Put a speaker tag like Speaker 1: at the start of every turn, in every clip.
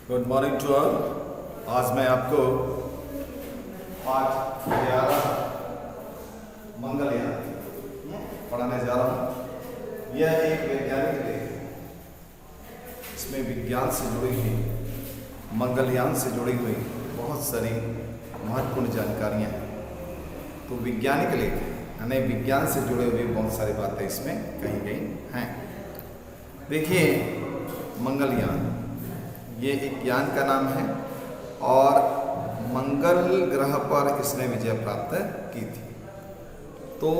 Speaker 1: Good morning to all. आज मैं आपको पाठ 11 मंगलयान पढ़ाने जा रहा हूँ। यह एक वैज्ञानिक लेख है। इसमें विज्ञान से जुड़ी हुई, मंगलयान से जुड़ी हुई बहुत सारी महत्वपूर्ण जानकारियाँ हैं। तो वैज्ञानिक लेख यानी विज्ञान से जुड़े हुए बहुत सारी बातें इसमें कही गई हैं। देखिए, मंगलयान ये एक यान का नाम है और मंगल ग्रह पर इसने विजय प्राप्त की थी। तो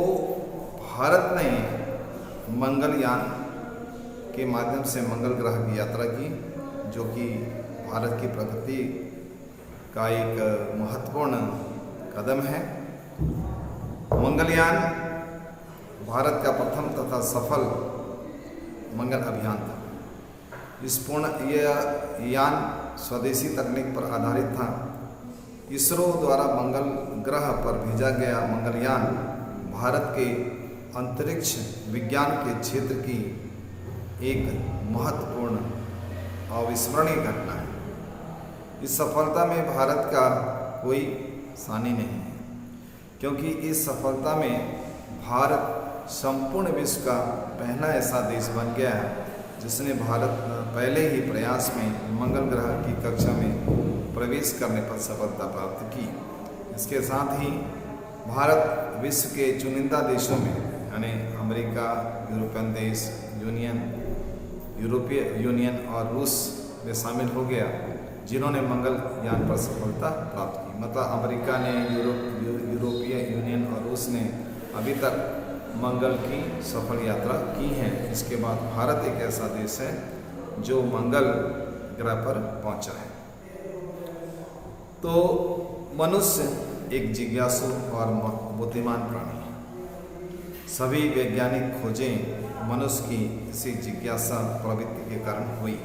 Speaker 1: भारत ने मंगलयान के माध्यम से मंगल ग्रह की यात्रा की, जो कि भारत की प्रगति का एक महत्वपूर्ण कदम है। मंगलयान भारत का प्रथम तथा सफल मंगल अभियान था। यह यान स्वदेशी तकनीक पर आधारित था। इसरो द्वारा मंगल ग्रह पर भेजा गया मंगलयान भारत के अंतरिक्ष विज्ञान के क्षेत्र की एक महत्वपूर्ण अविस्मरणीय घटना है। इस सफलता में भारत का कोई सानी नहीं है, क्योंकि इस सफलता में भारत संपूर्ण विश्व का पहला ऐसा देश बन गया है जिसने पहले ही प्रयास में मंगल ग्रह की कक्षा में प्रवेश करने पर सफलता प्राप्त की। इसके साथ ही भारत विश्व के चुनिंदा देशों में यानी अमेरिका, यूरोपीय यूनियन और रूस में शामिल हो गया, जिन्होंने मंगलयान पर सफलता प्राप्त की। मतलब अमेरिका ने, यूरोपीय यूनियन और रूस ने अभी तक मंगल की सफल यात्रा की है। इसके बाद भारत एक ऐसा देश है जो मंगल ग्रह पर पहुंचा है। तो मनुष्य एक जिज्ञासु और बुद्धिमान प्राणी है। सभी वैज्ञानिक खोजें मनुष्य की इसी जिज्ञासा प्रवृत्ति के कारण हुई।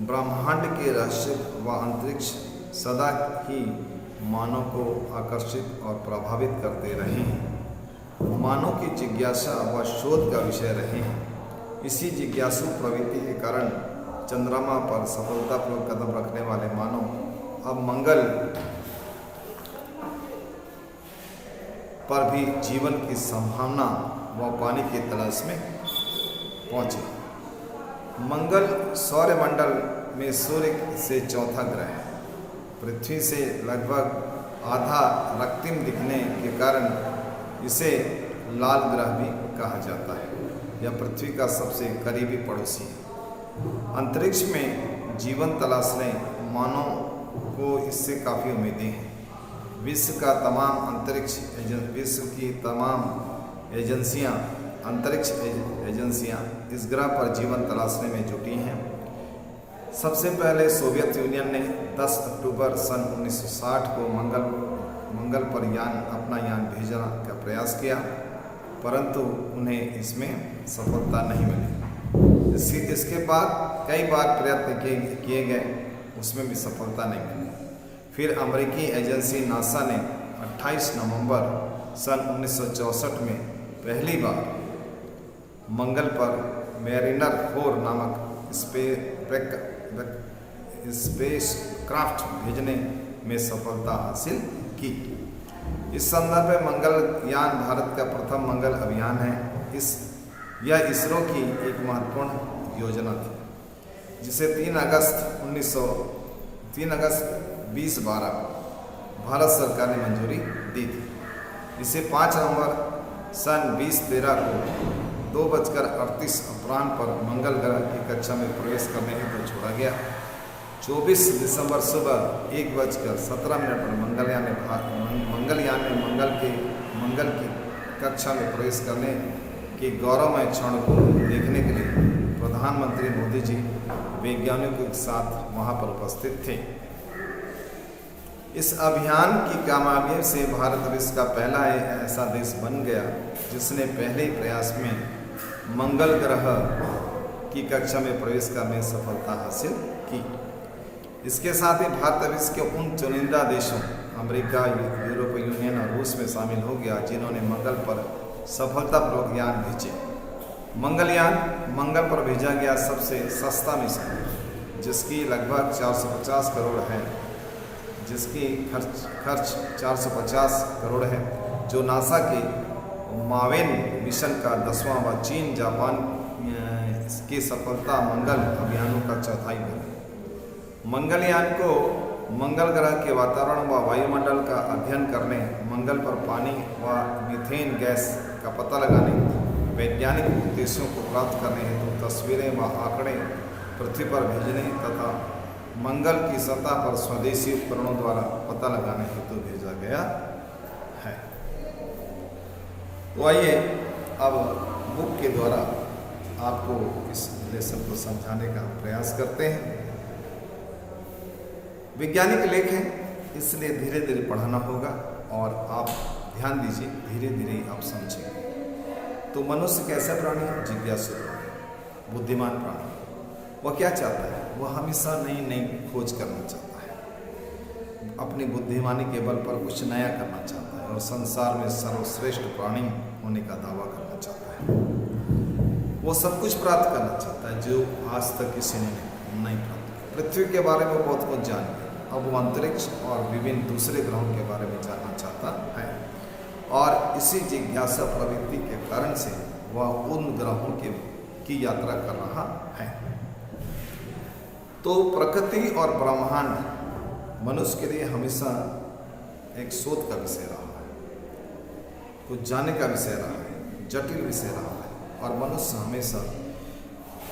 Speaker 1: ब्रह्मांड के रहस्य व अंतरिक्ष सदा ही मानव को आकर्षित और प्रभावित करते रहे हैं। मानव की जिज्ञासा व शोध का विषय रहे हैं। इसी जिज्ञासु प्रवृत्ति के कारण चंद्रमा पर सफलतापूर्वक कदम रखने वाले मानव अब मंगल पर भी जीवन की संभावना व पानी की तलाश में पहुंचे। मंगल सौरमंडल में सूर्य से चौथा ग्रह है। पृथ्वी से लगभग आधा रक्तिम दिखने के कारण इसे लाल ग्रह भी कहा जाता है। यह पृथ्वी का सबसे करीबी पड़ोसी है। अंतरिक्ष में जीवन तलाशने मानव को इससे काफ़ी उम्मीदें हैं। विश्व की तमाम अंतरिक्ष एजेंसियां इस ग्रह पर जीवन तलाशने में जुटी हैं। सबसे पहले सोवियत यूनियन ने 10 अक्टूबर सन 1960 को मंगल पर अपना यान भेजना का प्रयास किया, परंतु उन्हें इसमें सफलता नहीं मिली। इसके बाद कई बार प्रयत्न किए गए, उसमें भी सफलता नहीं मिली। फिर अमेरिकी एजेंसी नासा ने 28 नवंबर सन 1964 में पहली बार मंगल पर मैरिनर 4 नामक स्पेस क्राफ्ट भेजने में सफलता हासिल की। इस संदर्भ में मंगलयान भारत का प्रथम मंगल अभियान है। यह इसरो की एक महत्वपूर्ण योजना थी, जिसे 3 अगस्त 2012 भारत सरकार ने मंजूरी दी थी। इसे 5 नवंबर सन 2013 को 2:38 अपराह्न पर मंगल ग्रह की कक्षा में प्रवेश करने हेतु छोड़ा गया। 24 दिसंबर सुबह 1:17 पर मंगलयान ने मंगल की कक्षा में प्रवेश करने के गौरवमय क्षण को देखने के लिए प्रधानमंत्री मोदी जी वैज्ञानिकों के साथ वहां पर उपस्थित थे। इस अभियान की कामयाबी से भारत विश्व का पहला ऐसा देश बन गया जिसने पहले ही प्रयास में मंगल ग्रह की कक्षा में प्रवेश करने में सफलता हासिल की। इसके साथ ही भारत विश्व के उन चुनिंदा देशों अमेरिका, यूरोपीय यूनियन और रूस में शामिल हो गया, जिन्होंने मंगल पर सफलतापूर्वक यान भेजे। मंगलयान मंगल पर भेजा गया सबसे सस्ता मिशन जिसकी लगभग 450 करोड़ है, जिसकी खर्च 450 करोड़ है, जो नासा के मावेन मिशन का 10वां व चीन जापान की सफलता मंगल अभियानों का चौथाई है। मंगलयान को मंगल ग्रह के वातावरण व वायुमंडल का अध्ययन करने, मंगल पर पानी व मीथेन गैस का पता लगाने, वैज्ञानिक उद्देश्यों को प्राप्त करने हेतु तस्वीरें व आंकड़े पृथ्वी पर भेजने तथा मंगल की सतह पर स्वदेशी उपकरणों द्वारा पता लगाने हेतु भेजा गया है। तो आइए अब बुक के द्वारा आपको इस लेसन को समझाने का प्रयास करते हैं। वैज्ञानिक लेख है, इसलिए धीरे धीरे पढ़ाना होगा और आप ध्यान दीजिए, धीरे धीरे आप समझेंगे। तो मनुष्य कैसा प्राणी है? जिज्ञासु, बुद्धिमान प्राणी। वह क्या चाहता है? वह हमेशा नई नई खोज करना चाहता है, अपनी बुद्धिमानी के बल पर कुछ नया करना चाहता है और संसार में सर्वश्रेष्ठ प्राणी होने का दावा करना चाहता है। वो सब कुछ प्राप्त करना चाहता है जो आज तक किसी ने नहीं प्राप्त किया। पृथ्वी के बारे में बहुत कुछ जान लिया, अब वो अंतरिक्ष और विभिन्न दूसरे ग्रहों के बारे में जानना चाहता है और इसी जिज्ञासा प्रवृत्ति के कारण से वह उन ग्रहों की यात्रा कर रहा है। तो प्रकृति और ब्रह्मांड मनुष्य के लिए हमेशा एक शोध का विषय रहा है, कुछ जानने का विषय रहा है, जटिल विषय रहा है और मनुष्य हमेशा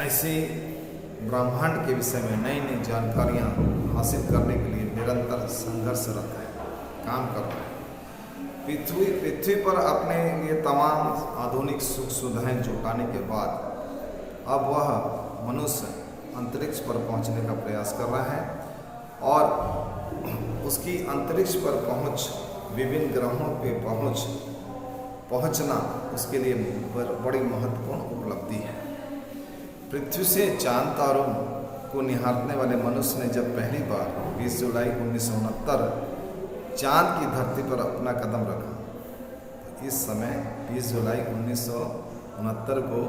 Speaker 1: ऐसे ब्रह्मांड के विषय में नई नई जानकारियां हासिल करने के लिए निरंतर संघर्षरत है, काम कर रहा है। पृथ्वी पर अपने लिए तमाम आधुनिक सुख सुविधाएं जुटाने के बाद अब वह मनुष्य अंतरिक्ष पर पहुंचने का प्रयास कर रहा है और उसकी अंतरिक्ष पर पहुंच, विभिन्न ग्रहों पे पहुंचना उसके लिए बड़ी महत्वपूर्ण उपलब्धि है। पृथ्वी से चांद तारों को निहारने वाले मनुष्य ने जब पहली बार 20 जुलाई 1969 चांद की धरती पर अपना कदम रखा, इस समय 20 जुलाई 1969 को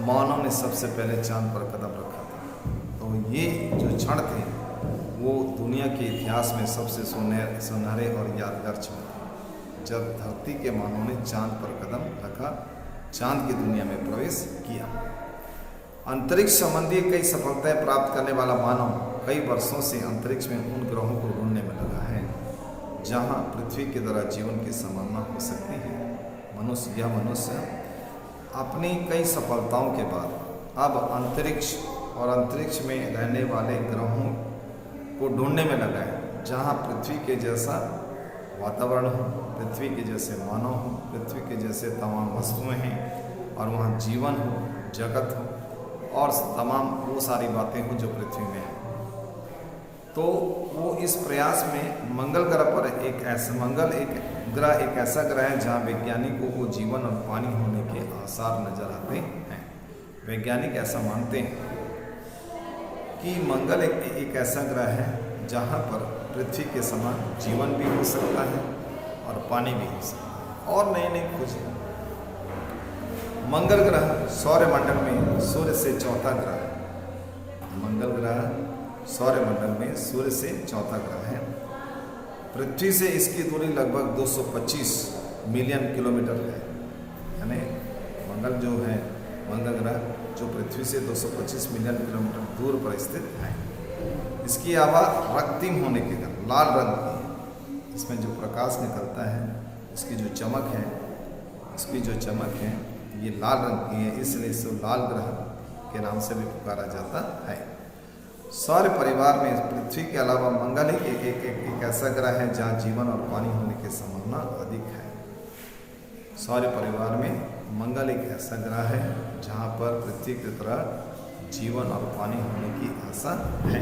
Speaker 1: मानव ने सबसे पहले चांद पर कदम रखा था। तो ये जो क्षण थे वो दुनिया के इतिहास में सबसे सुनहरे और यादगार क्षण थे, जब धरती के मानव ने चांद पर कदम रखा, चांद की दुनिया में प्रवेश किया। अंतरिक्ष संबंधी कई सफलताएं प्राप्त करने वाला मानव कई वर्षों से अंतरिक्ष में उन ग्रहों को ढूंढने में लगा है जहां पृथ्वी की तरह जीवन की संभावना हो सकती है। यह मनुष्य अपनी कई सफलताओं के बाद अब अंतरिक्ष में रहने वाले ग्रहों को ढूंढने में लगा है जहां पृथ्वी के जैसा वातावरण हो, पृथ्वी के जैसे मानव हो, पृथ्वी के जैसे तमाम वस्तुएं हैं और वहां जीवन हो, जगत हो और तमाम वो सारी बातें हो जो पृथ्वी में है। तो वो इस प्रयास में मंगल ग्रह पर एक ऐसा ग्रह है जहाँ वैज्ञानिकों को जीवन और पानी होने के आसार नजर आते हैं। वैज्ञानिक ऐसा मानते हैं कि मंगल एक ऐसा ग्रह है जहाँ पर पृथ्वी के समान जीवन भी हो सकता है और पानी भी हो सकता है और नई नई खोज। मंगल ग्रह सौरमंडल में सूर्य से चौथा ग्रह है। मंगल ग्रह सौरमंडल में सूर्य से चौथा ग्रह है। पृथ्वी से इसकी दूरी लगभग 225 मिलियन किलोमीटर है। यानी मंगल ग्रह जो पृथ्वी से 225 मिलियन किलोमीटर दूर पर स्थित है। इसकी हवा रक्तिम होने के कारण लाल रंग की है। इसमें जो प्रकाश निकलता है, इसकी जो चमक है ये लाल रंग की है, इसलिए इसे लाल ग्रह के नाम से भी पुकारा जाता है। सौर परिवार में पृथ्वी के अलावा मंगल ही एक ऐसा ग्रह है जहाँ जीवन और पानी होने की संभावना अधिक है। सौर परिवार में मंगल एक ऐसा ग्रह है जहाँ पर पृथ्वी की तरह जीवन और पानी होने की आशा है।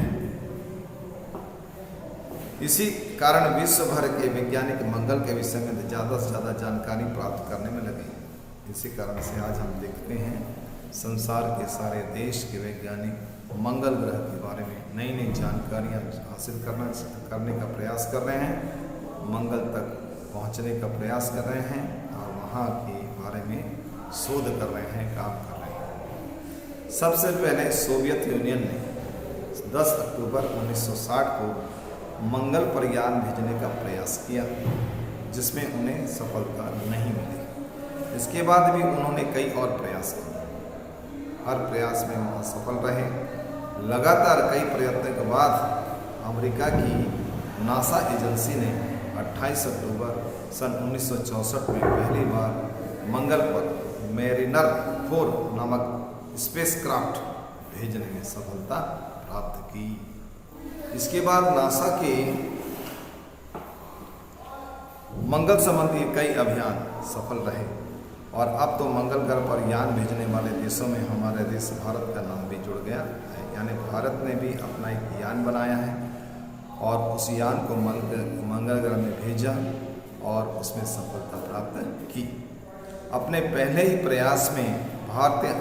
Speaker 1: इसी कारण विश्व भर के वैज्ञानिक मंगल के विषय में ज़्यादा से ज़्यादा जानकारी प्राप्त करने में लगे। इसी कारण से आज हम देखते हैं संसार के सारे देश के वैज्ञानिक मंगल ग्रह के बारे में नई नई जानकारियाँ हासिल करने का प्रयास कर रहे हैं, मंगल तक पहुँचने का प्रयास कर रहे हैं और वहाँ के बारे में शोध कर रहे हैं, काम कर रहे हैं। सबसे पहले सोवियत यूनियन ने 10 अक्टूबर 1960 को मंगल पर यान भेजने का प्रयास किया, जिसमें उन्हें सफलता नहीं मिली। इसके बाद भी उन्होंने कई और प्रयास किए, हर प्रयास में वह असफल रहे। लगातार कई प्रयत्नों के बाद अमेरिका की नासा एजेंसी ने 28 अक्टूबर सन 1964 में पहली बार मंगल पर मैरिनर 4 नामक स्पेसक्राफ्ट भेजने में सफलता प्राप्त की। इसके बाद नासा के मंगल संबंधी कई अभियान सफल रहे और अब तो मंगल ग्रह पर यान भेजने वाले देशों में हमारे देश भारत का नाम भी जुड़ गया है। यानी भारत ने भी अपना एक यान बनाया है और उस यान को मंगल ग्रह में भेजा और उसमें सफलता प्राप्त की। अपने पहले ही प्रयास में भारतीय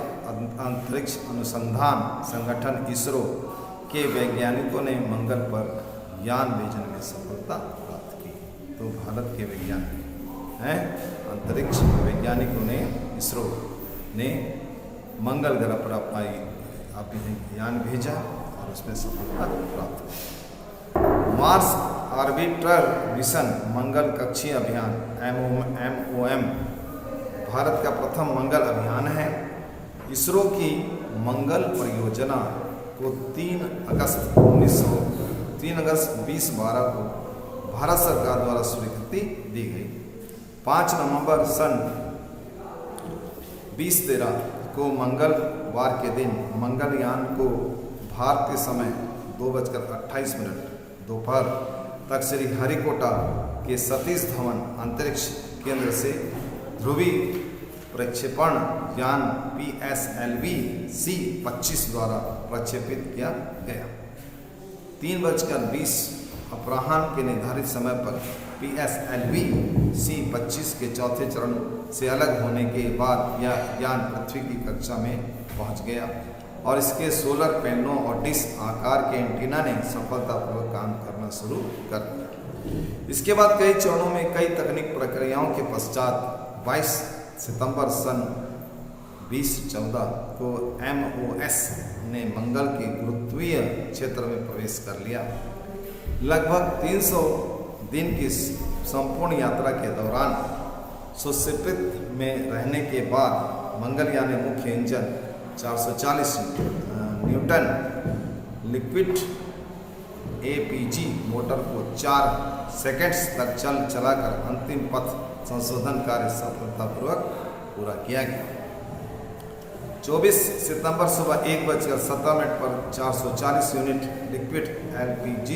Speaker 1: अंतरिक्ष अनुसंधान संगठन इसरो के वैज्ञानिकों ने मंगल पर यान भेजने में सफलता प्राप्त की। तो भारत के वैज्ञानिक हैं, अंतरिक्ष वैज्ञानिकों ने, इसरो ने मंगल ग्रह पर अपना यान भेजा और उसमें सफलता प्राप्त की। मार्स ऑर्बिटर मिशन मंगल कक्षीय अभियान MOM भारत का प्रथम मंगल अभियान है। इसरो की मंगल परियोजना को 3 अगस्त 2012 को भारत सरकार द्वारा स्वीकृति दी गई। 5 नवंबर सन 2013 को मंगलवार के दिन मंगलयान को भारतीय समय 2:28 दोपहर तक श्री हरिकोटा के सतीश धवन अंतरिक्ष केंद्र से ध्रुवीय प्रक्षेपण यान PSLV-C-25 द्वारा प्रक्षेपित किया गया। 3:20 अपराह्न के निर्धारित समय पर PSLV-C-25 के चौथे चरण से अलग होने के बाद यह यान पृथ्वी की कक्षा में पहुंच गया और इसके सोलर पैनलों और डिश आकार के एंटीना ने सफलतापूर्वक काम करना शुरू कर दिया। इसके बाद कई चरणों में कई तकनीक प्रक्रियाओं के पश्चात 22 सितंबर सन 2014 को MOS ने मंगल के गुरुत्वीय क्षेत्र में प्रवेश कर लिया। लगभग 300 दिन की संपूर्ण यात्रा के दौरान सुक्षेपित में रहने के बाद मंगलयान ने मुख्य engine 440 Newton liquid APG motor को 4 सेकंड्स तक चलाकर अंतिम पथ संशोधन कार्य सफलतापूर्वक पूरा किया गया। 24 सितंबर सुबह 1:17 पर 440 यूनिट लिक्विड LPG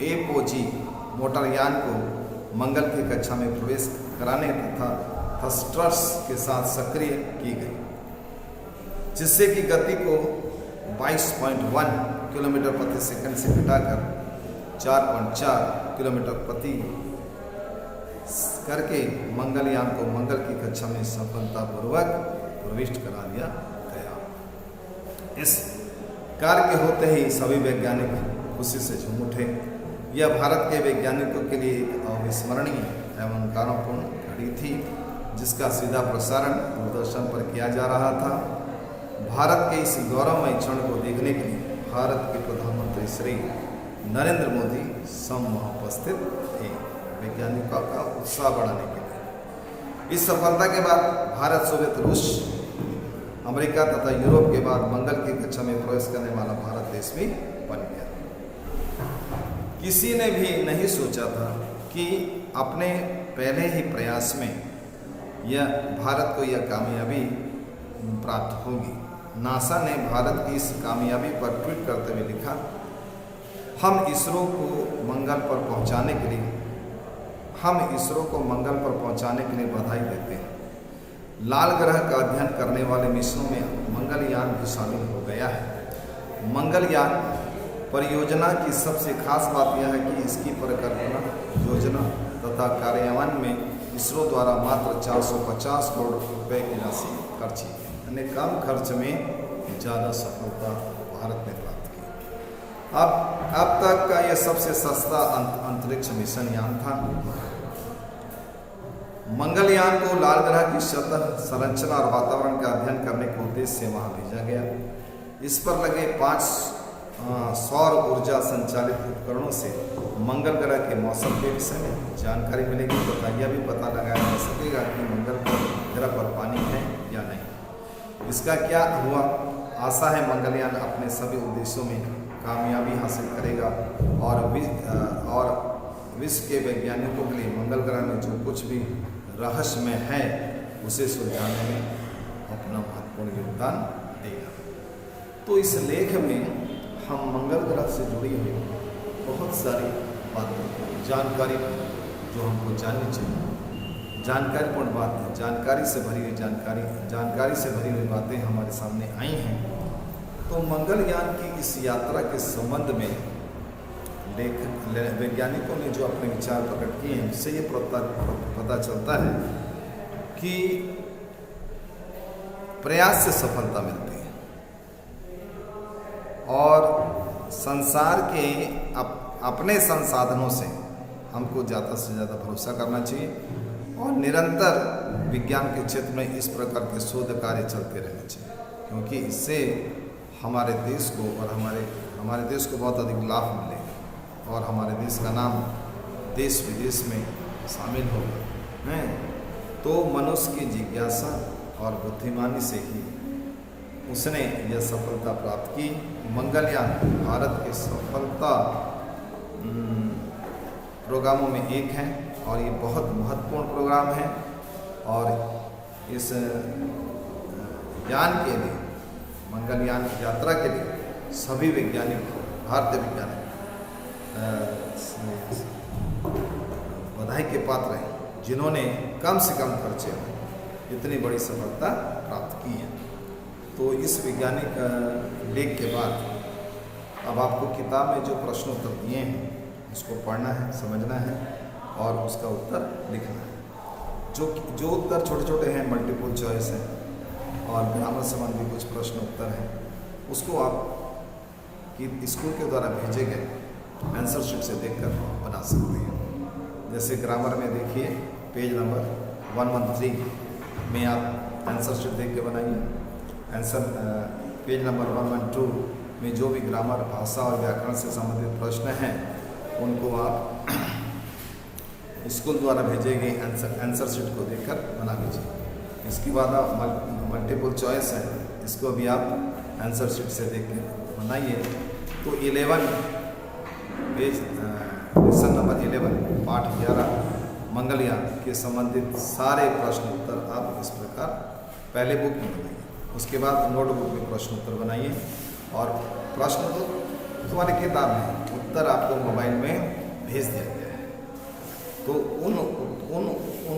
Speaker 1: APOG मोटरयान को मंगल की कक्षा में प्रवेश कराने तथा थ्रस्टर्स के साथ सक्रिय की गई, जिससे कि गति को 22.1 किलोमीटर प्रति सेकंड से घटाकर 4.4 किलोमीटर प्रति करके मंगलयान को मंगल की कक्षा में सफलतापूर्वक प्रविष्ट करा दिया गया। इस कार्य के होते ही सभी वैज्ञानिक खुशी से झूम उठे। यह भारत के वैज्ञानिकों के लिए एक अविस्मरणीय एवं गौरवपूर्ण घड़ी थी, जिसका सीधा प्रसारण दूरदर्शन पर किया जा रहा था। भारत के इस गौरवमय क्षण को देखने के लिए भारत के प्रधानमंत्री श्री नरेंद्र मोदी वहाँ उपस्थित थे, वैज्ञानिकों का उत्साह बढ़ाने के लिए। इस सफलता के बाद भारत, सोवियत रूस, अमेरिका तथा यूरोप के बाद मंगल की कक्षा में प्रवेश करने वाला भारत देश भी बन गया। किसी ने भी नहीं सोचा था कि अपने पहले ही प्रयास में भारत को यह कामयाबी प्राप्त होगी। नासा ने भारत की इस कामयाबी पर ट्वीट करते हुए लिखा, हम इसरो को मंगल पर पहुंचाने के लिए बधाई देते हैं। लाल ग्रह का अध्ययन करने वाले मिशनों में मंगलयान भी शामिल हो गया है। मंगलयान परियोजना की सबसे खास बात यह है कि इसकी परिकल्पना, योजना तथा कार्यान्वयन में इसरो द्वारा मात्र 450 करोड़ रुपए की राशि खर्ची, यानी कम खर्च में ज़्यादा सफलता भारत ने प्राप्त की। अब तक का यह सबसे सस्ता अंतरिक्ष मिशन यान था। मंगलयान को लाल ग्रह की सतह संरचना और वातावरण का अध्ययन करने के उद्देश्य से वहां भेजा गया। इस पर लगे 5 सौर ऊर्जा संचालित उपकरणों से मंगल ग्रह के मौसम के विषय में जानकारी मिलेगी तथा यह भी पता लगाया जा सकेगा कि मंगल ग्रह पर पानी है या नहीं। इसका क्या हुआ? आशा है मंगलयान अपने सभी उद्देश्यों में कामयाबी हासिल करेगा और विश्व के वैज्ञानिकों के लिए मंगल ग्रह में जो कुछ भी रहस्यमय है उसे सुलझाने में अपना महत्वपूर्ण योगदान देगा। तो इस लेख में हम मंगल ग्रह से जुड़ी हुई बहुत सारी बातें, जानकारी जो हमको जाननी चाहिए, जानकारीपूर्ण बातें, जानकारी से भरी हुई बातें हमारे सामने आई हैं। तो मंगलयान की इस यात्रा के संबंध में वैज्ञानिकों ने जो अपने विचार प्रकट किए हैं, इससे ये पता चलता है कि प्रयास से सफलता मिलती है और संसार के अपने संसाधनों से हमको ज़्यादा से ज़्यादा भरोसा करना चाहिए और निरंतर विज्ञान के क्षेत्र में इस प्रकार के शोध कार्य चलते रहने चाहिए, क्योंकि इससे हमारे देश को और हमारे देश को बहुत अधिक लाभ मिलेगा और हमारे देश का नाम देश विदेश में शामिल होगा। तो मनुष्य की जिज्ञासा और बुद्धिमानी से ही उसने यह सफलता प्राप्त की। मंगलयान भारत के सफलता प्रोग्रामों में एक है और ये बहुत महत्वपूर्ण प्रोग्राम है और इस यान के लिए, मंगलयान की यात्रा के लिए सभी वैज्ञानिक, भारतीय वैज्ञानिक बधाई के पात्र हैं जिन्होंने कम से कम खर्चे में इतनी बड़ी सफलता प्राप्त की है। तो इस वैज्ञानिक लेख के बाद अब आपको किताब में जो प्रश्न उत्तर दिए हैं उसको पढ़ना है, समझना है और उसका उत्तर लिखना है। जो उत्तर छोटे छोटे हैं, मल्टीपल चॉइस है और ग्रामर संबंधी कुछ प्रश्न उत्तर हैं, उसको आप कि स्कूल के द्वारा भेजे गए आंसर शीट से देखकर बना सकते हैं। जैसे ग्रामर में देखिए पेज नंबर 113 में आप आंसर शीट देख के बनाइए। पेज नंबर 112 में जो भी ग्रामर, भाषा और व्याकरण से संबंधित प्रश्न हैं उनको आप स्कूल द्वारा भेजे गए आंसर शीट को देखकर बना लीजिए। इसके बाद आप मल्टीपल चॉइस है, इसको भी आप आंसर शीट से देख के बनाइए। तो 11 पेज लेसन नंबर 11 पाठ 11 मंगलयान के संबंधित सारे प्रश्न उत्तर आप इस प्रकार पहले बुक में बनाइए, उसके बाद नोटबुक में प्रश्न उत्तर बनाइए और प्रश्न तो तुम्हारी किताब में, उत्तर आपको मोबाइल में भेज दिया गया है। तो उन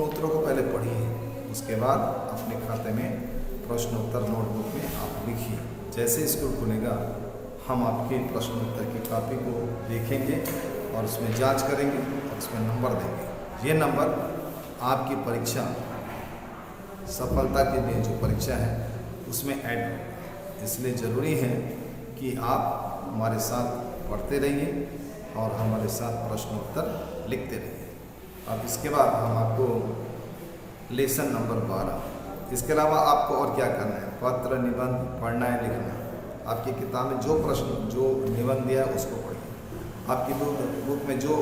Speaker 1: उत्तरों को पहले पढ़िए, उसके बाद अपने खाते में प्रश्न उत्तर नोटबुक में आप लिखिए। जैसे स्कूल खुलेगा हम आपके प्रश्न उत्तर की कॉपी को देखेंगे और उसमें जांच करेंगे और उसमें नंबर देंगे। ये नंबर आपकी परीक्षा, सफलता के लिए जो परीक्षा है उसमें ऐड हो। इसलिए ज़रूरी है कि आप हमारे साथ पढ़ते रहिए और हमारे साथ प्रश्न उत्तर लिखते रहिए। अब इसके बाद हम आपको लेसन नंबर 12, इसके अलावा आपको और क्या करना है, पत्र निबंध पढ़ना है, लिखना है। आपकी किताब में जो प्रश्न, जो निबंध दिया है उसको पढ़िए, आपकी बुक में जो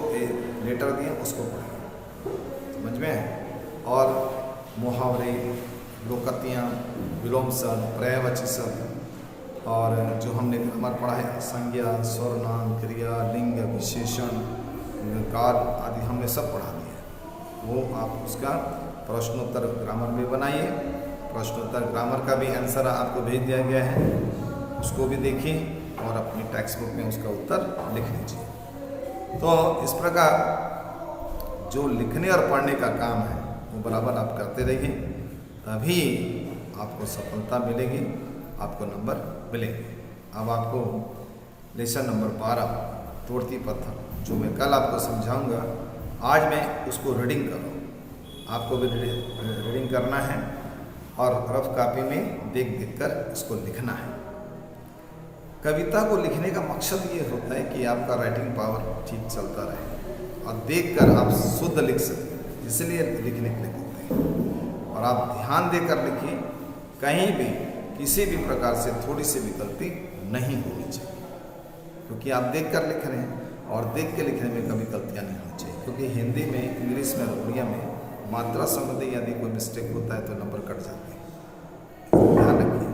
Speaker 1: लेटर दिए उसको पढ़िए, समझ में है। और मुहावरे, लोकतियाँ, विलोम शब्द, पर्यायवाची शब्द और जो हमने ग्रामर पढ़ा है, संज्ञा, सर्वनाम, क्रिया, लिंग, विशेषण, काल आदि हमने सब पढ़ा दिया। वो आप उसका प्रश्नोत्तर ग्रामर में बनाइए। प्रश्नोत्तर ग्रामर का भी आंसर आपको भेज दिया गया है, उसको भी देखिए और अपनी टेक्स्ट बुक में उसका उत्तर लिख लीजिए। तो इस प्रकार जो लिखने और पढ़ने का काम है वो बराबर आप करते रहिए, तभी आपको सफलता मिलेगी, आपको नंबर मिलेंगे। अब आपको लेसन नंबर 12 तोड़ती पत्थर, जो मैं कल आपको समझाऊंगा, आज मैं उसको रीडिंग करूँ। आपको भी रीडिंग करना है और रफ कॉपी में देख कर इसको लिखना है। कविता को लिखने का मकसद ये होता है कि आपका राइटिंग पावर ठीक चलता रहे और देखकर आप शुद्ध लिख सकें, इसलिए लिखने के लिए कहते हैं। और आप ध्यान देकर लिखिए, कहीं भी किसी भी प्रकार से थोड़ी सी भी गलती नहीं होनी चाहिए, क्योंकि आप देख कर लिख रहे हैं और देख के लिखने में कभी गलतियाँ नहीं होनी चाहिए। क्योंकि हिंदी में, इंग्लिश में और उड़िया में मात्रा संबंधी यदि कोई मिस्टेक होता है तो नंबर कट जाते हैं। ध्यान रखिए,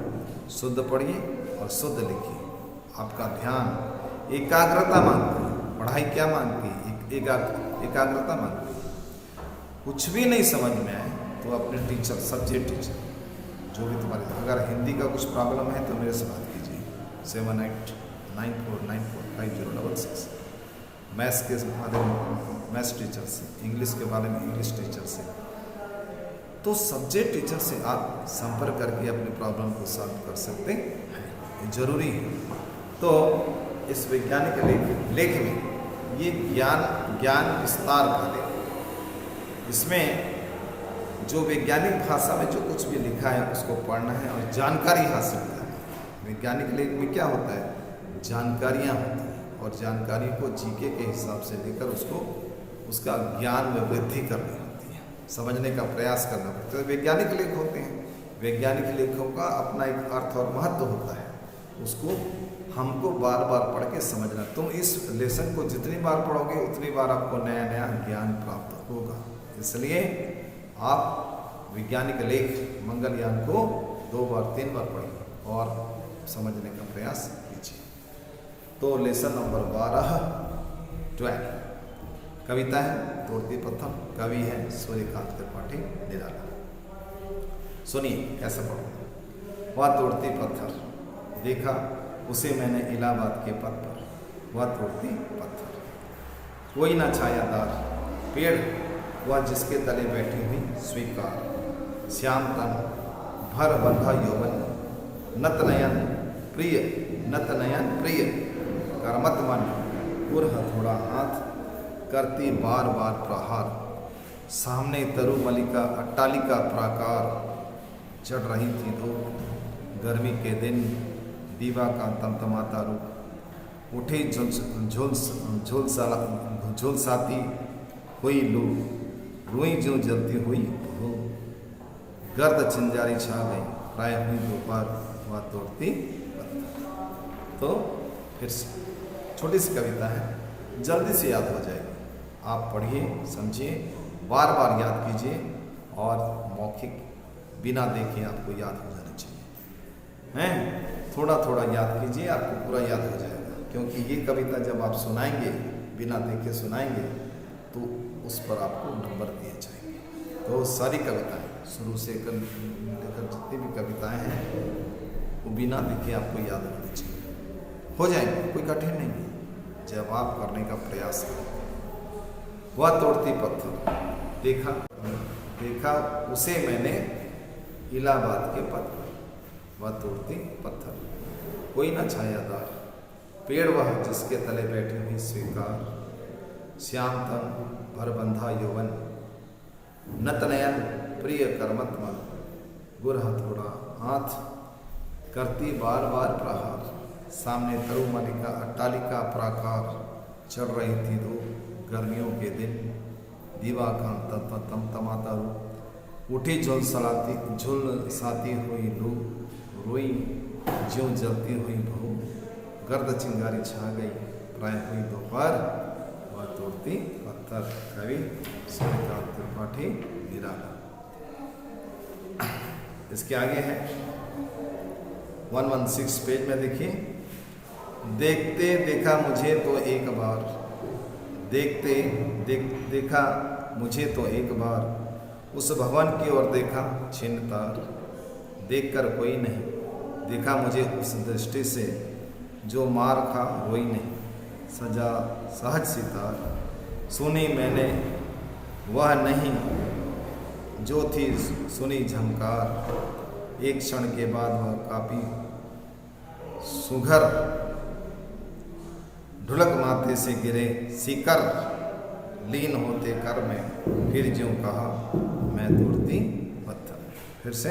Speaker 1: शुद्ध पढ़िए और शुद्ध लिखिए। आपका ध्यान एकाग्रता मांगती है। पढ़ाई क्या मांगती है? एकाग्रता मांगती है। कुछ भी नहीं समझ में आए तो अपने टीचर, सब्जेक्ट टीचर, जो भी तुम्हारे, अगर हिंदी का कुछ प्रॉब्लम है तो मेरे से बात कीजिए 7894945066। मैथ्स के बारे में मैथ्स टीचर से, इंग्लिश के बारे में इंग्लिश टीचर से, तो सब्जेक्ट टीचर से आप संपर्क करके अपनी प्रॉब्लम को सॉल्व कर सकते हैं, ये जरूरी है। तो इस वैज्ञानिक लेख में ये ज्ञान विस्तार का लेख, इसमें जो वैज्ञानिक भाषा में जो कुछ भी लिखा है उसको पढ़ना है और जानकारी हासिल करना है। वैज्ञानिक लेख में क्या होता है? जानकारियाँ होती हैं और जानकारी को जीके के हिसाब से लेकर उसको, उसका ज्ञान में वृद्धि करनी होती है, समझने का प्रयास करना पड़ता है। तो वैज्ञानिक लेख होते हैं, वैज्ञानिक लेखों का अपना एक अर्थ और महत्व होता है, उसको हमको बार बार पढ़ के समझना। तुम इस लेसन को जितनी बार पढ़ोगे उतनी बार आपको नया नया ज्ञान प्राप्त होगा। इसलिए आप वैज्ञानिक लेख मंगलयान को 2 बार 3 बार पढ़िए और समझने का प्रयास कीजिए। तो लेसन नंबर 12 कविता है तोड़ती पत्थर, कवि है सूर्यकांत त्रिपाठी निराला। सुनिए कैसे पढ़ो। वह तोड़ती पत्थर देखा उसे मैंने इलाहाबाद के पथ पर, वह तोड़ती पत्थर। कोई ना छायादार पेड़, वह जिसके तले बैठी हुई स्वीकार। श्याम तन भर बंधा यौवन, नत नयन प्रिय करमत मन, पुर हथौड़ा हाथ करती बार बार प्रहार। सामने तरु मलिका अट्टालिका प्राकार, चढ़ रही थी धूप गर्मी के दिन, दीवा का तमतमाता रूप। उठे झुलसाती हुई लू, रुई जो जलती हुई भू। गर्द चिंजारी छा गई प्राय हुई दोपहर, वह तोड़ती पत्थर। तो फिर से छोटी सी कविता है, जल्दी से याद हो जाएगी। आप पढ़िए, समझिए, बार बार याद कीजिए और मौखिक बिना देखे आपको याद हो जाना चाहिए हैं। थोड़ा थोड़ा याद कीजिए, आपको पूरा याद हो जाएगा। क्योंकि ये कविता जब आप सुनाएंगे, बिना देखे सुनाएंगे, तो उस पर आपको नंबर दिए जाएंगे। तो सारी कविताएं शुरू से लेकर जितनी भी कविताएं हैं वो बिना देखे आपको याद होनी चाहिए, हो जाएंगे, कोई कठिन नहीं है जब आप करने का प्रयास करें। वह तोड़ती पत्थर देखा उसे मैंने इलाहाबाद के पथ पर, वह तोड़ती पत्थर। कोई न छायादार पेड़, वह जिसके तले बैठी हुई स्वीकार। श्याम तन भर बंधा यौवन, नत नयन प्रिय करमत मन, गुर हथौड़ा हाथ करती बार बार प्रहार। सामने तरु मलिका अट्टालिका प्राकार, चढ़ रही थी धूप गर्मियों के दिन, दीवा का तमतमाता रूप। उठी झुलसाती हुई लू, रोई ज्यों जलती हुई भू। गर्द चिंगारी छा गई प्राय हुई दोपहर, वह तोड़ती पत्थर। कवि सूर्यकांत त्रिपाठी निराला। इसके आगे है 116 पेज में देखिए। देखते देखा मुझे तो एक बार, देखा मुझे तो एक बार, उस भवन की ओर देखा छिन्न तार। देखकर कोई नहीं, देखा मुझे उस दृष्टि से, जो मार खा रोई नहीं, सजा सहज सितार। सुनी मैंने वह नहीं जो थी सुनी झंकार। एक क्षण के बाद वह काफी सुघर ढुलक माथे से गिरे सीकर। लीन होते कर में फिर ज्यों कहा मैं तोड़ती पत्थर। फिर से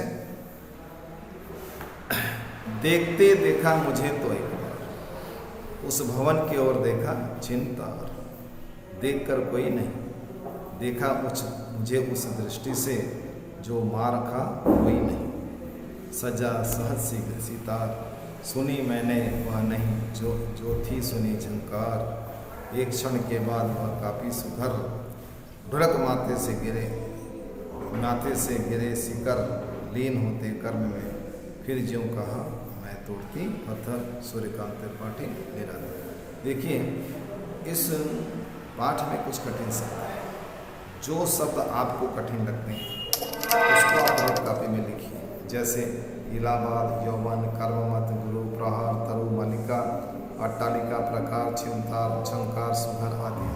Speaker 1: देखते देखा मुझे तो एक बार, उस भवन की ओर देखा चिंतार। देखकर कोई नहीं, देखा मुझे उस दृष्टि से, जो मार खा कोई नहीं, सजा सहज शीघ्र सितार। सुनी मैंने वह नहीं जो थी सुनी झंकार। एक क्षण के बाद वह काफी सुघर। ढुलक माथे से गिरे सिकर। लीन होते कर्म में फिर ज्यों कहा मैं तोड़ती पत्थर। सूर्यकांत त्रिपाठी मेरा। देखिए इस पाठ में कुछ कठिन शब्द है। जो शब्द आपको कठिन लगते हैं उसको आप नोट कॉपी में लिखिए। जैसे इलाहाबाद, यौवन, कर्ममत, गुरु, प्रहार, तरु, मालिका, अट्टालिका, प्रकार, छिमतार, झंकार, सुघर आदि।